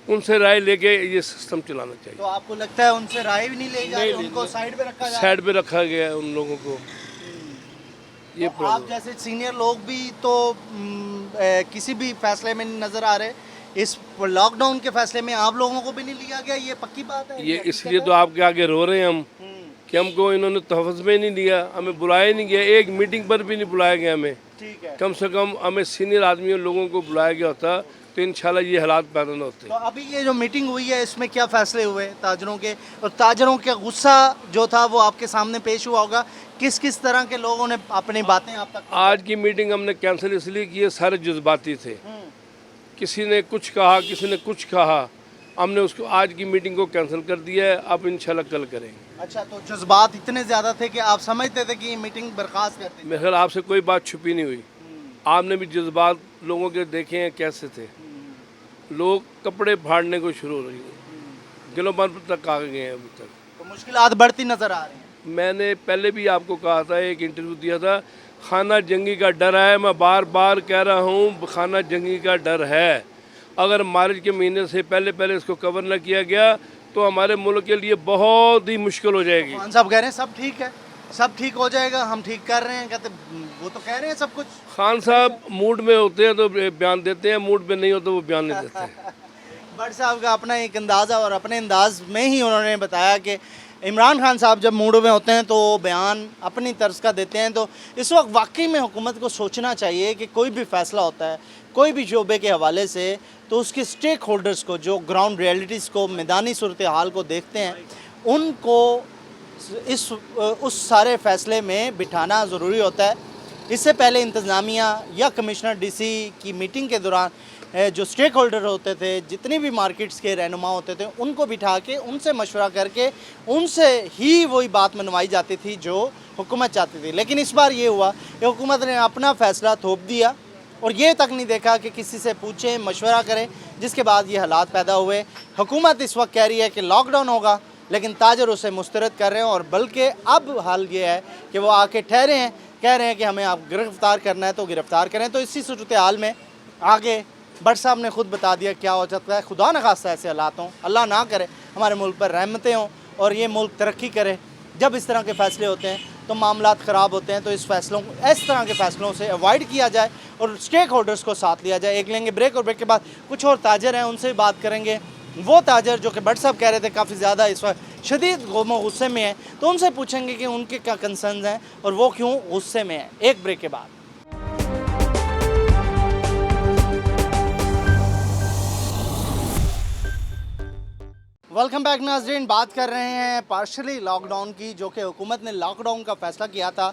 उनसे राय लेके ये सिस्टम चलाना चाहिए। तो आपको लगता है उनसे राय भी नहीं ले जा रही, उनको साइड पे रखा जा रहा है? साइड पे रखा गया है उन लोगों को। ये तो आप जैसे सीनियर लोग भी तो किसी भी फैसले में नहीं नज़र आ रहे। इस लॉकडाउन के फैसले में आप लोगों को भी नहीं लिया गया, ये पक्की बात है? ये इसलिए तो आपके आगे रो रहे हैं हम कि हमको इन्होंने तहफ़्फ़ुज़ में नहीं लिया, हमें बुलाया ही नहीं गया, एक मीटिंग पर भी नहीं बुलाया गया हमें। ठीक है। कम से कम हमें सीनियर आदमियों लोगों को बुलाया गया होता तो इंशाल्लाह ये हालात पैदा न होते। तो अभी ये जो मीटिंग हुई है इसमें क्या फैसले हुए ताजरों के? और ताजरों का गुस्सा जो था वो आपके सामने पेश हुआ होगा। किस किस तरह के लोगों ने अपनी बातें आप तक? आज की मीटिंग हमने कैंसिल इसलिए की है, सारे जज्बाती थे, किसी ने कुछ कहा, किसी ने कुछ कहा, हमने उसको आज की मीटिंग को कैंसिल कर दिया है। अब इंशाल्लाह कल करेंगे। अच्छा, तो जज्बात इतने ज़्यादा थे कि आप समझते थे कि ये मीटिंग बर्खास्त कर दी? मेरे ख्याल आपसे कोई बात छुपी नहीं हुई, आपने भी जज्बात लोगों के देखे हैं कैसे थे। लोग कपड़े फाड़ने को शुरू हो रही है, गिलोबंद तक आ गए हैं अभी तक। तो मुश्किलात बढ़ती नज़र आ रही हैं। मैंने पहले भी आपको कहा था, एक इंटरव्यू दिया था, खाना जंगी का डर है। मैं बार बार कह रहा हूँ, खाना जंगी का डर है। अगर मार्च के महीने से पहले इसको कवर न किया गया तो हमारे मुल्क के लिए बहुत ही मुश्किल हो जाएगी। खान साहब कह रहे हैं सब ठीक है, सब ठीक हो जाएगा, हम ठीक कर रहे हैं। कहते वो तो कह रहे हैं सब कुछ। खान साहब मूड में होते हैं तो बयान देते हैं, मूड में नहीं होते वो बयान नहीं देते। भट्ट साहब का अपना एक अंदाज़ा, और अपने अंदाज में ही उन्होंने बताया कि इमरान खान साहब जब मूड में होते हैं तो बयान अपनी तर्ज का देते हैं। तो इस वक्त वाकई में हुकूमत को सोचना चाहिए कि कोई भी फ़ैसला होता है कोई भी शोबे के हवाले से, तो उसके स्टेक होल्डर्स को, जो ग्राउंड रियलिटीज़ को, मैदानी सूरत हाल को देखते हैं, उनको उस सारे फ़ैसले में बिठाना ज़रूरी होता है। इससे पहले इंतज़ामिया या कमिश्नर DC की मीटिंग के दौरान जो स्टेक होल्डर होते थे, जितनी भी मार्केट्स के रहनुमा होते थे, उनको बिठा के उनसे मशवरा करके उनसे ही वही बात मनवाई जाती थी जो हुकूमत चाहती थी। लेकिन इस बार ये हुआ कि हुकूमत ने अपना फ़ैसला थोप दिया और ये तक नहीं देखा कि किसी से पूछें, मशवरा करें, जिसके बाद ये हालात पैदा हुए। हुकूमत इस वक्त कह रही है कि लॉकडाउन होगा, लेकिन ताजर उसे मुस्तरद कर रहे हैं और बल्कि अब हाल ये है कि वो आके ठहरे हैं, कह रहे हैं कि हमें आप गिरफ़्तार करना है तो गिरफ़्तार करें। तो इसी सूरत हाल में आगे भट्ट साहब ने खुद बता दिया क्या हो सकता है। खुदा न खास्ता ऐसे हालात हों, अल्लाह ना करे, हमारे मुल्क पर रहमतें हों और ये मुल्क तरक्की करे। जब इस तरह के फ़ैसले होते हैं तो मामलात ख़राब होते हैं, तो इस तरह के फ़ैसलों से अवॉइड किया जाए और स्टेक होल्डर्स को साथ लिया जाए। एक लेंगे ब्रेक और ब्रेक के बाद कुछ और ताजर हैं, उनसे बात करेंगे। वो ताजर जो कि भट्ट साहब कह रहे थे काफ़ी ज़्यादा इस वक्त शदीद गम और गुस्से में है, तो उनसे पूछेंगे कि उनके क्या कंसर्न हैं और वो क्यों गुस्से में हैं। एक ब्रेक के बाद वेलकम बैक नाज़रीन। बात कर रहे हैं पार्शली लॉकडाउन की, जो कि हुकूमत ने लॉकडाउन का फ़ैसला किया था,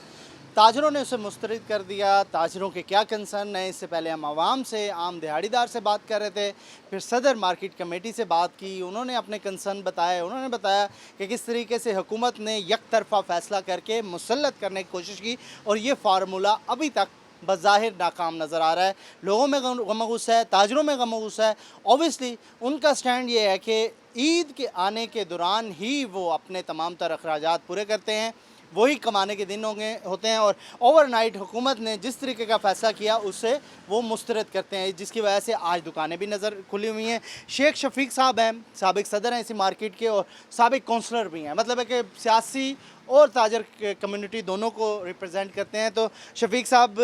ताजरों ने उसे मुस्तरद कर दिया। ताजरों के क्या कंसर्न हैं, इससे पहले हम आवाम से, आम दिहाड़ीदार से बात कर रहे थे, फिर सदर मार्केट कमेटी से बात की, उन्होंने अपने कंसर्न बताए। उन्होंने बताया कि किस तरीके से हुकूमत ने एक तरफ़ा फ़ैसला करके मुसल्लत करने की कोशिश की और ये फार्मूला अभी तक बज़ाहिर नाकाम नज़र आ रहा है। लोगों में गम गुस्सा है, ताजरों में गम गुस्सा है। ओबियसली उनका स्टैंड ये है कि ईद के आने के दौरान ही वो अपने तमाम तर अखराजात पूरे करते हैं, वही कमाने के दिन होते हैं और ओवरनाइट हुकूमत ने जिस तरीके का फ़ैसला किया उससे वो मुस्तरद करते हैं, जिसकी वजह से आज दुकानें भी नज़र खुली हुई हैं। शेख शफीक साहब हैं, साबिक सदर हैं इसी मार्केट के और साबिक काउंसलर भी हैं, मतलब है कि सियासी और ताजर कम्युनिटी दोनों को रिप्रेजेंट करते हैं। तो शफीक साहब,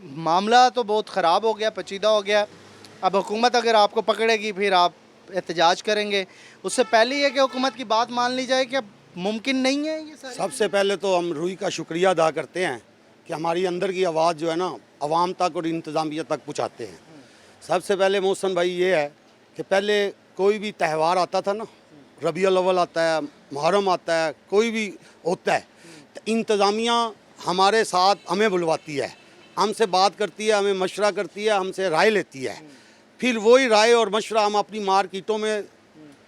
मामला तो बहुत ख़राब हो गया, पेचीदा हो गया। अब हुकूमत अगर आपको पकड़ेगी फिर आप एहतजाज करेंगे, उससे पहले ये कि हुकूमत की बात मान ली जाए कि मुमकिन नहीं है ये सारी? सबसे पहले तो हम रूई का शुक्रिया अदा करते हैं कि हमारी अंदर की आवाज़ जो है ना आवाम तक और इंतज़ामिया तक पहुँचाते हैं। सबसे पहले मोहसन भाई ये है कि पहले कोई भी त्यौहार आता था ना, रबीउल अव्वल आता है, मुहर्रम आता है, कोई भी होता है, तो इंतज़ामिया हमारे साथ हमें बुलवाती है, हमसे बात करती है, हमें मशवरा करती है, हमसे राय लेती है। फिर वही राय और मशवरा हम अपनी मार्केटों में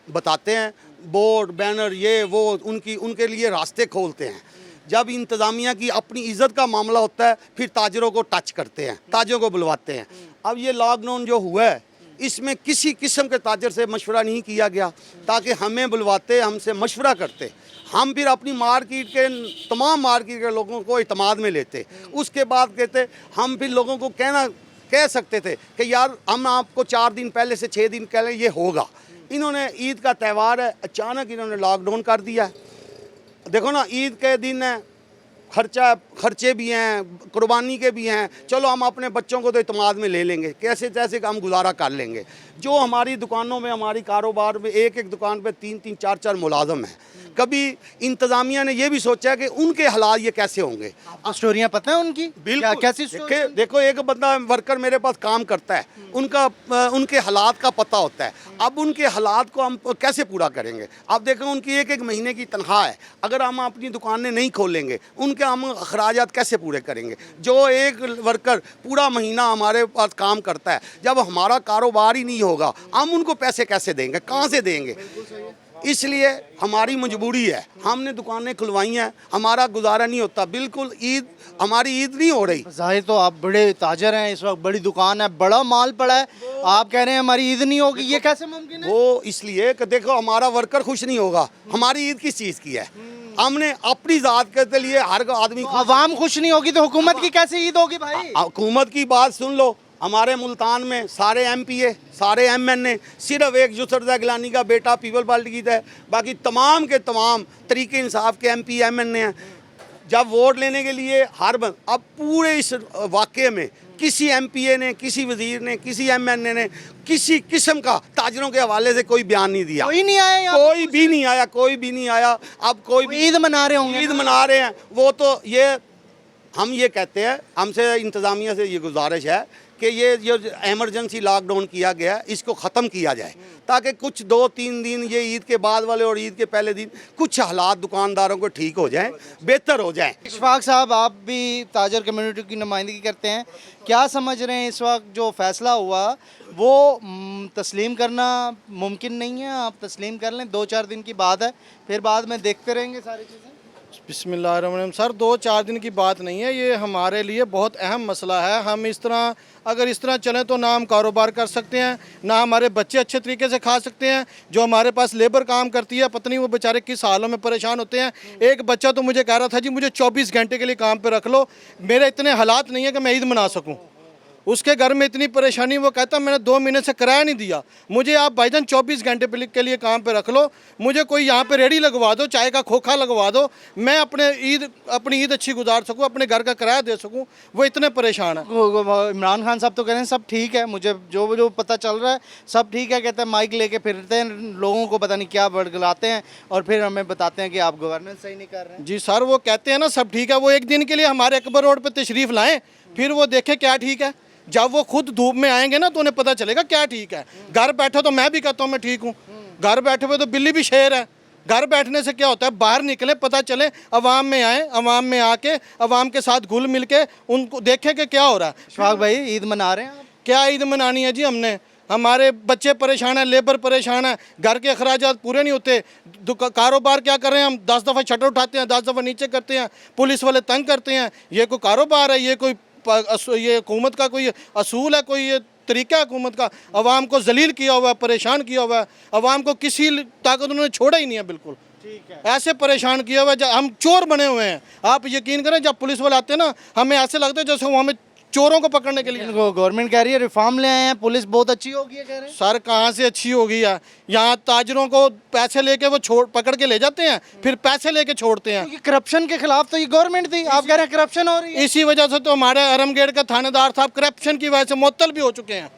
बताते हैं, बोर्ड बैनर ये वो उनके लिए रास्ते खोलते हैं। जब इंतज़ामिया की अपनी इज़्ज़त का मामला होता है फिर ताजरों को टच करते हैं, ताजरों को बुलवाते हैं। अब ये लॉकडाउन जो हुआ है इसमें किसी किस्म के ताजर से मशवरा नहीं किया गया, ताकि हमें बुलवाते, हमसे मशवरा करते, हम फिर अपनी मार्केट के तमाम मार्केट के लोगों को इत्मीनान में लेते। उसके बाद कहते हम फिर लोगों को कह सकते थे कि यार हम आपको 4 दिन पहले से 6 दिन पहले ये होगा। इन्होंने ईद का त्यौहार है, अचानक इन्होंने लॉकडाउन कर दिया। देखो ना, ईद के दिन है, खर्चे भी हैं, कुर्बानी के भी हैं, चलो हम अपने बच्चों को तो इत्मीनान में ले लेंगे, कैसे तैसे हम गुजारा कर लेंगे। जो हमारी दुकानों में, हमारी कारोबार में एक दुकान पे 3-3 4-4 मुलाजम हैं। कभी इंतज़ामिया ने यह भी सोचा कि उनके हालात ये कैसे होंगे। आपको स्टोरियाँ पता है उनकी? बिल्कुल। कैसी देखो एक बंदा वर्कर मेरे पास काम करता है, उनके हालात का पता होता है। अब उनके हालात को हम कैसे पूरा करेंगे? अब देखो उनकी एक महीने की तनख्वाह है, अगर हम अपनी दुकानें नहीं खोलेंगे उनके हम अखराजात कैसे पूरे करेंगे? जो एक वर्कर पूरा महीना हमारे पास काम करता है, जब हमारा कारोबार ही नहीं होगा हम उनको पैसे कैसे देंगे, कहाँ से देंगे? इसलिए हमारी मजबूरी है, हमने दुकानें खुलवाई हैं, हमारा गुजारा नहीं होता। बिल्कुल हमारी ईद नहीं हो रही। जाहिर तो आप बड़े ताजर हैं, इस वक्त बड़ी दुकान है, बड़ा माल पड़ा है, आप कह रहे हैं हमारी ईद नहीं होगी, ये कैसे मुमकिन है? वो इसलिए कि देखो हमारा वर्कर खुश नहीं होगा, हमारी ईद किस चीज़ की है? हमने अपनी ज़ात के लिए हर आदमी अवाम खुश नहीं होगी तो हुकूमत की कैसे ईद होगी भाई? हुकूमत की बात सुन लो, हमारे मुल्तान में सारे MPA, सारे MNA, सिर्फ एक यूसुफ रज़ा गिलानी का बेटा पीपल पार्टी की है, बाकी तमाम के तमाम तरीके इंसाफ के MP MNA हैं। जब वोट लेने के लिए अब पूरे इस वाक़े में किसी MPA ने, किसी वज़ीर ने, किसी MNA ने किसी किस्म का ताजरों के हवाले से कोई बयान नहीं दिया। कोई नहीं आया, कोई भी नहीं आया, कोई भी नहीं आया। अब कोई भी ईद मना रहे होंगे, ईद मना रहे हैं। वो तो हम ये कहते हैं, हमसे इंतज़ामिया से ये गुजारिश है कि ये जो एमरजेंसी लॉकडाउन किया गया इसको ख़त्म किया जाए, ताकि कुछ 2-3 दिन ये ईद के बाद वाले और ईद के पहले दिन कुछ हालात दुकानदारों को ठीक हो जाएं, बेहतर हो जाएं। इशफाक साहब, आप भी ताजर कम्युनिटी की नुमाइंदगी करते हैं, क्या समझ रहे हैं इस वक्त जो फैसला हुआ वो तस्लीम करना मुमकिन नहीं है? आप तस्लीम कर लें, 2-4 दिन की बात है, फिर बाद में देखते रहेंगे सारी चीज़ें। बिस्मिल्लाहिर्रहमानिर्रहीम। सर 2-4 दिन की बात नहीं है, ये हमारे लिए बहुत अहम मसला है। हम इस तरह अगर इस तरह चलें तो ना हम कारोबार कर सकते हैं, ना हमारे बच्चे अच्छे तरीके से खा सकते हैं। जो हमारे पास लेबर काम करती है, पता नहीं वो बेचारे किस हालों में परेशान होते हैं। एक बच्चा तो मुझे कह रहा था जी मुझे 24 घंटे के लिए काम पे रख लो, मेरे इतने हालात नहीं है कि मैं ईद मना सकूँ। उसके घर में इतनी परेशानी, वो कहता मैंने 2 महीने से किराया नहीं दिया, मुझे आप भाईजान 24 घंटे के लिए काम पे रख लो, मुझे कोई यहाँ पे रेडी लगवा दो, चाय का खोखा लगवा दो, मैं अपनी ईद अच्छी गुजार सकूँ, अपने घर का किराया दे सकूँ। वो इतने परेशान है। इमरान खान साहब तो कह रहे हैं सब ठीक है, मुझे जो पता चल रहा है सब ठीक है। कहते हैं माइक लेके फिरते हैं, लोगों को पता नहीं क्या बड़गलाते हैं और फिर हमें बताते हैं कि आप गवर्नेंस सही नहीं कर रहे हैं। जी सर, वो कहते हैं ना सब ठीक है, वो एक दिन के लिए हमारे अकबर रोड पे तशरीफ़ लाएं, फिर वो देखें क्या ठीक है। जब वो खुद धूप में आएंगे ना तो उन्हें पता चलेगा क्या ठीक है। घर बैठे तो मैं भी कहता हूँ मैं ठीक हूँ, घर बैठे हुए तो बिल्ली भी शेर है। घर बैठने से क्या होता है, बाहर निकले, पता चले, अवाम में आए, अवाम में आके अवाम के साथ घुल मिल के उनको देखें कि क्या हो रहा है। इशफाक भाई, ईद मना रहे हैं आप? क्या ईद मनानी है जी हमने? हमारे बच्चे परेशान हैं, लेबर परेशान है, घर के अखराजात पूरे नहीं होते। कारोबार क्या कर रहे हैं हम, 10 दफ़ा शटर उठाते हैं, 10 दफ़ा नीचे करते हैं, पुलिस वाले तंग करते हैं। ये कोई कारोबार है? ये कोई ये हुकूमत का कोई असूल है? कोई ये तरीका है हुकूमत का? अवाम को जलील किया हुआ है, परेशान किया हुआ है, अवाम को किसी ताकत उन्होंने छोड़ा ही नहीं है। बिल्कुल ठीक है, ऐसे परेशान किया हुआ है, हम चोर बने हुए हैं। आप यकीन करें, जब पुलिस वाले आते हैं ना, हमें ऐसे लगता है जैसे वो हमें चोरों को पकड़ने के लिए। गवर्नमेंट कह रही है रिफॉर्म ले आए हैं, पुलिस बहुत अच्छी होगी है कह रहे हैं। सर कहाँ से अच्छी हो गई है? यहाँ ताजरों को पैसे लेके वो पकड़ के ले जाते हैं, फिर पैसे लेके छोड़ते हैं। क्योंकि करप्शन के खिलाफ तो ये गवर्नमेंट थी, आप कह रहे हैं करप्शन हो रही है। इसी वजह से तो हमारे अरमगेट का थानेदार साहब करप्शन की वजह से मुअत्तल भी हो चुके हैं।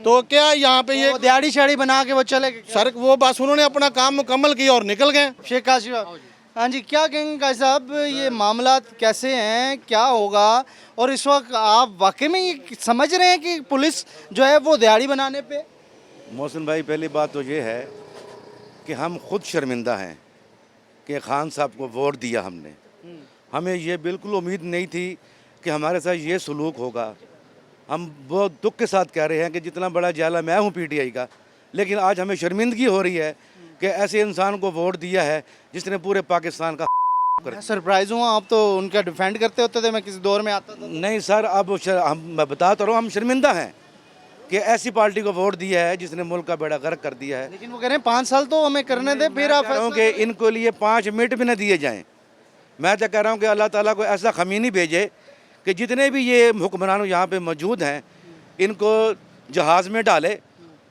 तो क्या यहाँ पे ये दिहाड़ी शाड़ी बना के वो चले गए? सर वो बस उन्होंने अपना काम मुकम्मल किया और निकल गए। शेख काशिफ, हाँ जी, क्या कहेंगे काजी साहब, ये मामला कैसे हैं, क्या होगा? और इस वक्त आप वाकई में ये समझ रहे हैं कि पुलिस जो है वो दिहाड़ी बनाने पे? मोहसिन भाई, पहली बात तो ये है कि हम खुद शर्मिंदा हैं कि खान साहब को वोट दिया हमने। हमें ये बिल्कुल उम्मीद नहीं थी कि हमारे साथ ये सलूक होगा। हम बहुत दुख के साथ कह रहे हैं कि जितना बड़ा जाला मैं हूँ PTI का, लेकिन आज हमें शर्मिंदगी हो रही है कि ऐसे इंसान को वोट दिया है जिसने पूरे पाकिस्तान का मैं सरप्राइज हूँ, आप तो उनका डिफेंड करते होते थे, मैं किसी दौर में आता था। नहीं सर, अब मैं बताता रहा हूँ, हम शर्मिंदा हैं कि ऐसी पार्टी को वोट दिया है जिसने मुल्क का बेड़ा गर्क कर दिया है। लेकिन वो कह रहे हैं 5 साल तो हमें करने दे, फिर आप कि इनको लिए 5 मिनट भी न दिए जाएं। मैं तो कह रहा हूँ कि अल्लाह ताला को ऐसा खमीनी भेजे कि जितने भी ये हुक्मरान यहाँ पे मौजूद हैं इनको जहाज़ में डाले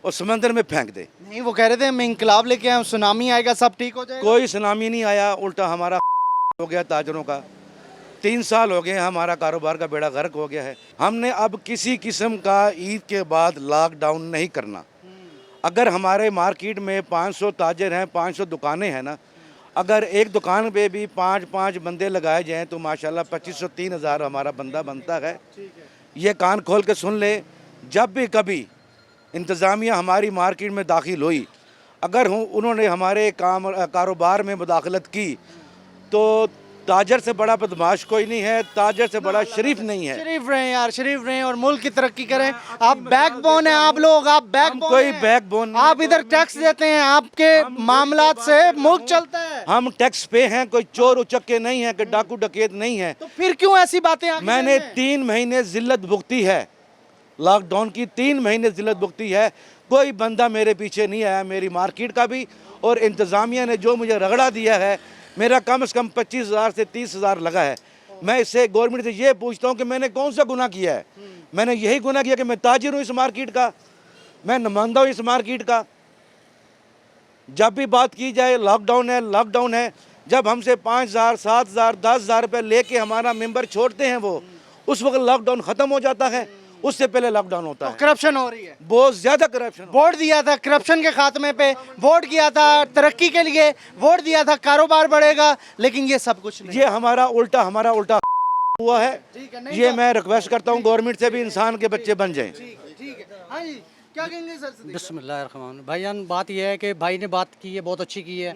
और समंदर में फेंक दे। नहीं, वो कह रहे थे हम इंकलाब लेके आए, सुनामी आएगा, सब ठीक हो जाएगा। कोई सुनामी नहीं आया, उल्टा हमारा हो गया ताजरों का। 3 साल हो गए, हमारा कारोबार का बेड़ा गर्क हो गया है। हमने अब किसी किस्म का ईद के बाद लॉकडाउन नहीं करना। अगर हमारे मार्केट में 500 ताजर हैं, 500 दुकानें हैं ना, अगर एक दुकान पे भी 5-5 बंदे लगाए जाएं तो माशाल्लाह 2500-3000 हमारा बंदा बनता है। ये कान खोल के सुन ले, जब भी कभी इंतज़ामिया हमारी मार्केट में दाखिल हुई, अगर उन्होंने हमारे कारोबार में मुदाखलत की तो ताजर से बड़ा बदमाश कोई नहीं है, ताजर से बड़ा शरीफ नहीं है। शरीफ रहें यार, शरीफ रहें और मुल्क की तरक्की करें। आप बैकबोन हैं, आप लोग, आप बैकबोन। कोई बैकबोन नहीं। आप इधर टैक्स देते हैं, आपके मामलात से मुल्क चलता है। हम टैक्स पे हैं, कोई चोर उचक्के नहीं है, कि डाकू डकैत नहीं है। तो फिर क्यों ऐसी बातें? मैंने 3 महीने जिल्लत भुगती है, लॉकडाउन की 3 महीने जिल्लत भुगती है। कोई बंदा मेरे पीछे नहीं आया, मेरी मार्केट का भी, और इंतज़ामिया ने जो मुझे रगड़ा दिया है, मेरा कम से कम 25,000 से 30,000 लगा है। मैं इससे गवर्नमेंट से ये पूछता हूँ कि मैंने कौन सा गुनाह किया है? मैंने यही गुनाह किया कि मैं ताजिर हूँ इस मार्केट का, मैं नुमाइंदा हूँ इस मार्केट का। जब भी बात की जाए लॉकडाउन है, लॉकडाउन है, जब हमसे 5,000, 7,000, 10,000 रुपये लेके हमारा मेंबर छोड़ते हैं वो, उस वक्त लॉकडाउन ख़त्म हो जाता है, उससे पहले लॉकडाउन होता है। करप्शन हो रही है, बहुत ज़्यादा करप्शन। वोट दिया था करप्शन के खात्मे पे, वोट किया था तरक्की के लिए, वोट दिया था कारोबार बढ़ेगा, लेकिन ये सब कुछ नहीं। ये हमारा उल्टा हुआ है। ठीक है, नहीं ये तो- मैं रिक्वेस्ट करता हूँ गवर्नमेंट से भी इंसान के बच्चे बन जाएं। ठीक है। हाँ जी, क्या कहेंगे सर से? बिस्मिल्लाहिर्रहमान भाईजान, बात यह है कि भाई ने बात की है, बहुत अच्छी की है।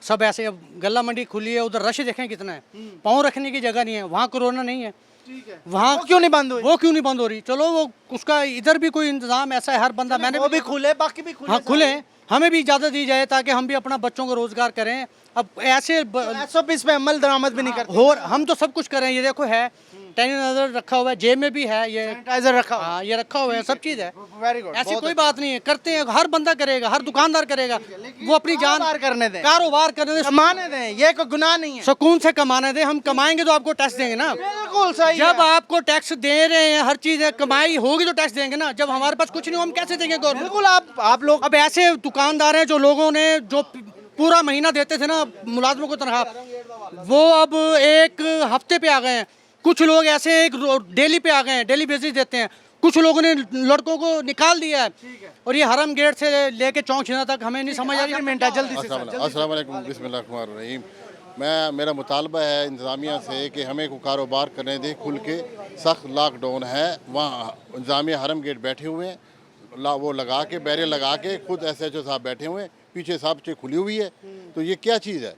सब ऐसे, अब गल्ला मंडी खुली है, उधर रश देखें कितना है, पाँव रखने की जगह नहीं है, वहाँ कोरोना नहीं है, ठीक है, वहाँ वो क्यों नहीं बंद हुई? वो क्यों नहीं बंद हो रही? चलो वो उसका इधर भी कोई इंतजाम ऐसा है, हर बंदा, मैंने वो भी खुले, बाकी भी खुले। हाँ खुले, हमें भी इजाज़त दी जाए ताकि हम भी अपना बच्चों को रोजगार करें। अब ऐसे SOPs पे अमल दरामद भी नहीं करते। हो, हम तो सब कुछ करें। ये देखो है, सैनिटाइजर रखा हुआ है, जेब में भी है, ये सैनिटाइजर रखा हुआ है। हाँ, ये रखा हुआ है, सब चीज़ है। वेरी गुड, ऐसी कोई बात नहीं है, करते हैं, हर बंदा करेगा, हर दुकानदार करेगा, वो अपनी जान कारोबार करने दें, कारोबार करने दें, कमाने दें, ये कोई गुनाह नहीं है। सुकून से कमाने दें। हम कमाएंगे तो आपको टैक्स देंगे ना। बिल्कुल सही जब है। आपको टैक्स दे रहे हैं, हर चीज़ है, कमाई होगी तो टैक्स देंगे ना। जब हमारे पास कुछ नहीं हो, हम कैसे देंगे गवर्नमेंट? बिल्कुल, आप लोग अब ऐसे दुकानदार हैं जो लोगों ने जो पूरा महीना देते थे ना मुलाजमों को तनख्वाह, वो अब एक हफ्ते पे आ गए हैं। कुछ लोग ऐसे एक डेली पे आ गए हैं, डेली बेसिस देते हैं। कुछ लोगों ने लड़कों को निकाल दिया है। और ये हरम गेट से लेके चौक छिना तक हमें नहीं समझ आ रही। मिनट जल्दी से अस्सलाम वालेकुम, बिस्मिल्लाहिर्रहमानिर्रहीम। मेरा मुतालबा है इंतज़ामिया से कि हमें को कारोबार करने दें खुल के। सख्त लॉकडाउन है, वहाँ इंतज़ामिया हरम गेट बैठे हुए हैं, वो लगा के बैरियर लगा के, खुद SHO साहब बैठे हुए हैं, पीछे साहब से खुली हुई है। तो ये क्या चीज़ है?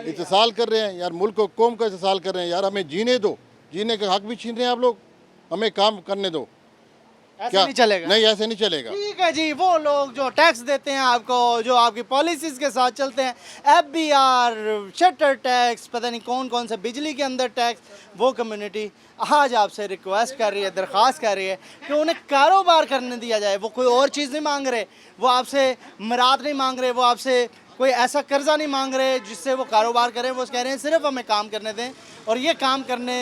इत्तिसाल कर रहे हैं यार, मुल्क को कौम का इत्तिसाल कर रहे हैं यार। हमें जीने दो, जीने का हक भी छीन रहे हैं आप लोग, हमें काम करने दो। ऐसे नहीं चलेगा। नहीं, ऐसे नहीं चलेगा। ठीक है जी, वो लोग जो टैक्स देते हैं आपको, जो आपकी पॉलिसीज के साथ चलते हैं, FBR, शटर टैक्स, पता नहीं कौन कौन से बिजली के अंदर टैक्स, वो कम्युनिटी आज आपसे रिक्वेस्ट कर रही है, दरख्वास्त कर रही है कि उन्हें कारोबार करने दिया जाए। वो कोई और चीज़ नहीं मांग रहे, वो आपसे मराद नहीं मांग रहे, वो आपसे कोई ऐसा कर्जा नहीं मांग रहे जिससे वो कारोबार करें। वो कह रहे हैं सिर्फ हमें काम करने दें, और ये काम करने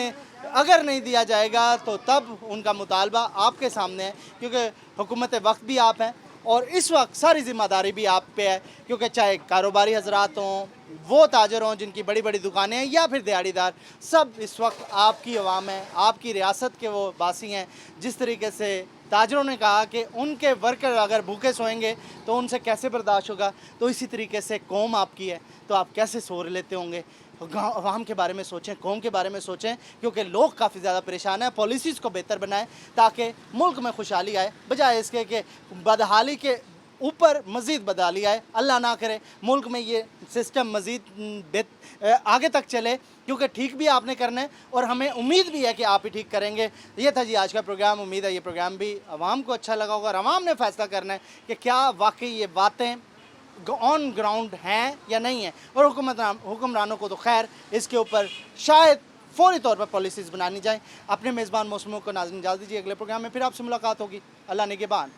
अगर नहीं दिया जाएगा तो तब उनका मुतालबा आपके सामने है, क्योंकि हुकूमत वक्त भी आप हैं और इस वक्त सारी ज़िम्मेदारी भी आप पे है। क्योंकि चाहे कारोबारी हजरात हों, वो ताजर हों जिनकी बड़ी बड़ी दुकानें हैं, या फिर दिहाड़ीदार, सब इस वक्त आपकी अवाम है, आपकी रियासत के वो बासी हैं। जिस तरीके से ताजरों ने कहा कि उनके वर्कर अगर भूखे सोएंगे तो उनसे कैसे बर्दाश्त होगा, तो इसी तरीके से कौम आपकी है, तो आप कैसे सो लेते होंगे। अवाम के बारे में सोचें, कौम के बारे में सोचें, क्योंकि लोग काफ़ी ज़्यादा परेशान हैं। पॉलिसीज़ को बेहतर बनाएं ताकि मुल्क में खुशहाली आए, बजाय इसके कि बदहाली के ऊपर मज़ीद बदहाली आए। अल्लाह ना करे मुल्क में ये सिस्टम मज़ीद आगे तक चले, क्योंकि ठीक भी आपने करना है और हमें उम्मीद भी है कि आप ही ठीक करेंगे। ये था जी आज का प्रोग्राम। उम्मीद है ये प्रोग्राम भी आवाम को अच्छा लगा होगा और आवाम ने फ़ैसला करना है कि क्या वाकई ये बातें ऑन ग्राउंड हैं या नहीं है। और हुक्मरानों को तो खैर इसके ऊपर शायद फौरी तौर पर पॉलिसीज़ बनानी जाए। अपने मेज़बान मौसमों को नाज़रीन इजाज़त दीजिए, अगले प्रोग्राम में फिर आपसे मुलाकात होगी। अल्लाह निगहबान।